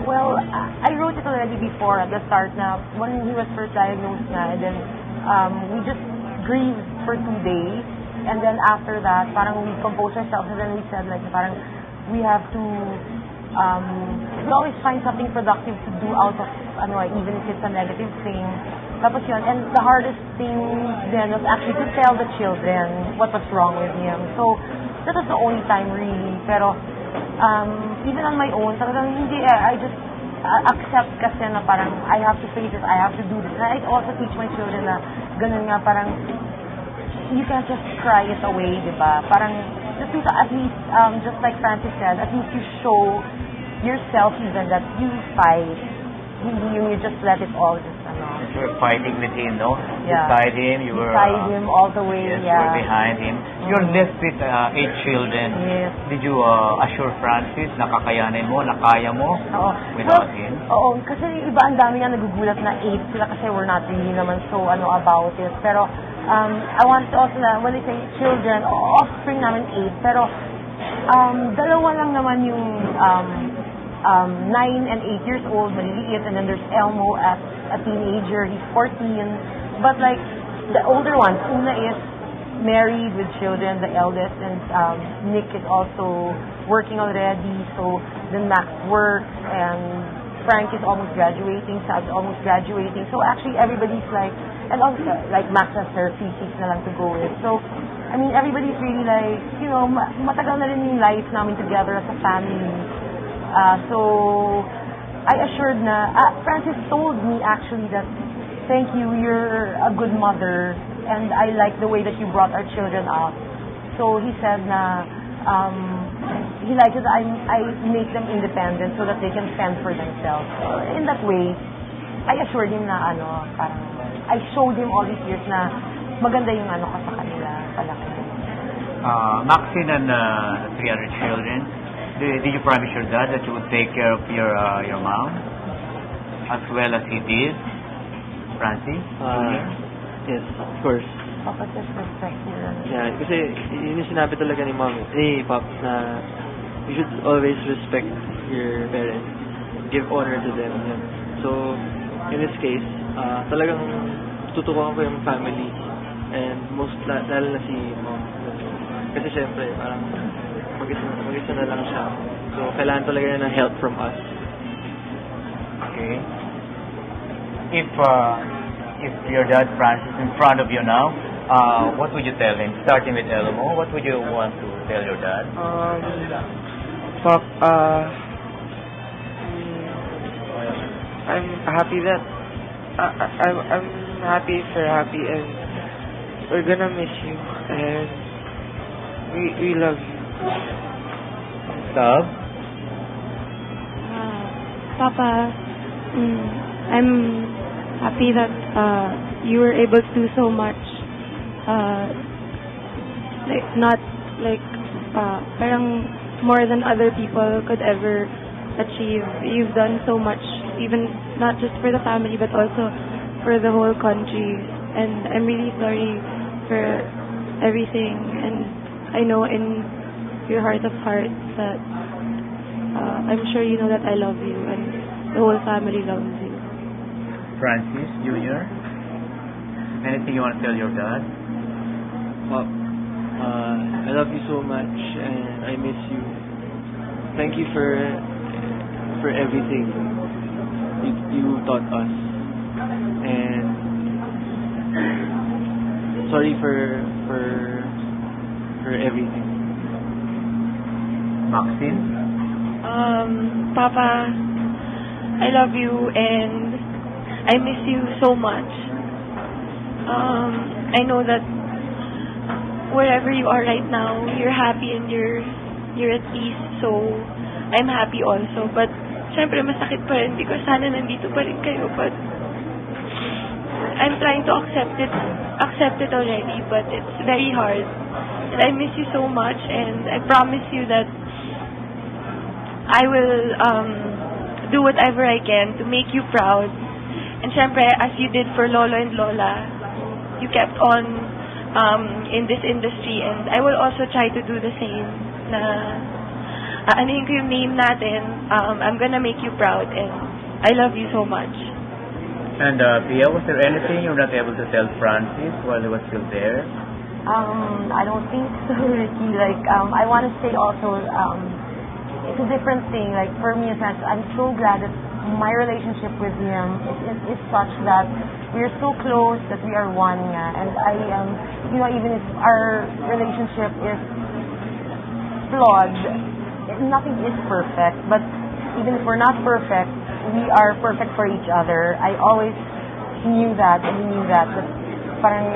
Well, I wrote it already before at the start na when he was first diagnosed na, and then we just grieved for 2 days, and then after that, parang we composed ourselves, and then we said like parang we have to we always find something productive to do out of even if it's a negative thing. Tapos yun, and the hardest thing then was actually to tell the children what was wrong with him. So that was the only time really. Pero even on my own, talagang hindi I just accept kasi na parang I have to face it, I have to do this. And I also teach my children na ganun nga parang you can't just cry it away, di ba? Parang just at least, just like Francis said, at least you show yourself even that you fight. You just let it all just You were fighting with him, no? Yeah. Beside him, you were beside him all the way. Yes, yeah. you were behind him. You're left with 8 children. Yes. Did you assure Francis na kakayanin mo, na kaya mo without him? Oo, kasi iba ang dami nga nagugulat na 8 sila kasi we're not really naman so about it. Pero I want to also na when I say children, offspring namin 8, pero dalawa lang naman yung 9 and 8 years old, maliliit, and then there's Elmo as a teenager, he's 14. But like the older ones, Una is married with children, the eldest, and Nick is also working already. So then Max works, and Frank is almost graduating, Sab's almost graduating. So actually everybody's like, and also like Max has her physics na lang to go with. So I mean everybody's really like, matagal na rin yung life namin together as a family. So I assured na, Francis told me actually that, thank you, you're a good mother, and I like the way that you brought our children up. So he said na, he likes it, I make them independent so that they can fend for themselves. So in that way, I assured him na, parang, I showed him all these years na maganda yung ka sa kanila, palaki. Maxine and 300 children, did you promise your dad that you would take care of your mom as well as he did, Francis? Yes, of course. Papa just respect you. Yeah, kasi yun yung sinabi talaga ni Pops na you should always respect your parents, give honor to them. Yeah. So in this case, talagang tuturuan ko yung family, and lalo na si mom. Kasi syempre, parang mag-isa na lang siya. So, kailangan talaga niya ng help from us. Okay. If your dad, Francis, is in front of you now, what would you tell him? Starting with Elmo, what would you want to tell your dad? Pop, I'm happy that I'm happy if you're happy, and we're gonna miss you, and we love you. Sab? Papa, I'm happy that you were able to do so much. Parang more than other people could ever achieve. You've done so much, even not just for the family, but also for the whole country. And I'm really sorry for everything. And I know in your heart of hearts that I'm sure you know that I love you and the whole family loves you. Francis Jr., anything you want to tell your dad? Pop, I love you so much and I miss you. Thank you for everything you taught us, and sorry for everything. Maxine? Papa, I love you and I miss you so much. I know that wherever you are right now, you're happy and you're at peace, so I'm happy also. But syempre masakit pa rin because sana nandito pa rin kayo, but I'm trying to accept it already, but it's very hard. And I miss you so much, and I promise you that I will do whatever I can to make you proud. And syempre, as you did for Lolo and Lola, you kept on in this industry, and I will also try to do the same. Na aanuhin ko yung name natin. I'm gonna make you proud and I love you so much. And Pia, was there anything you were not able to tell Francis while he was still there? I don't think so, Ricky. Like, I want to say also, it's a different thing. Like, for me, I'm so glad that my relationship with him is such that we're so close that we are one. And I, even if our relationship is flawed, nothing is perfect. But even if we're not perfect, we are perfect for each other. I always knew that, and we knew that parang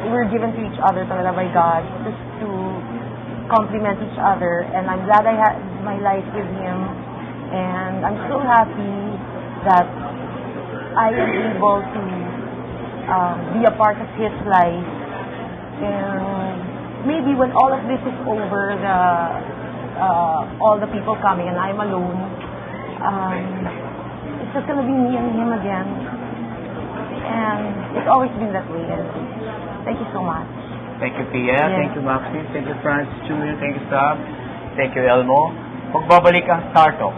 we're given to each other talaga by God just to complement each other. And I'm glad I had my life with him, and I'm so happy that I am able to be a part of his life. And maybe when all of this is over, all the people coming and I'm alone, it's just gonna be me and him again. And it's always been that way. And thank you so much. Thank you, Pia. Yes. Thank you, Maxine. Thank you, Francis Jr. Thank you, Sab. Thank you, Elmo. Magbabalik ang Star Talk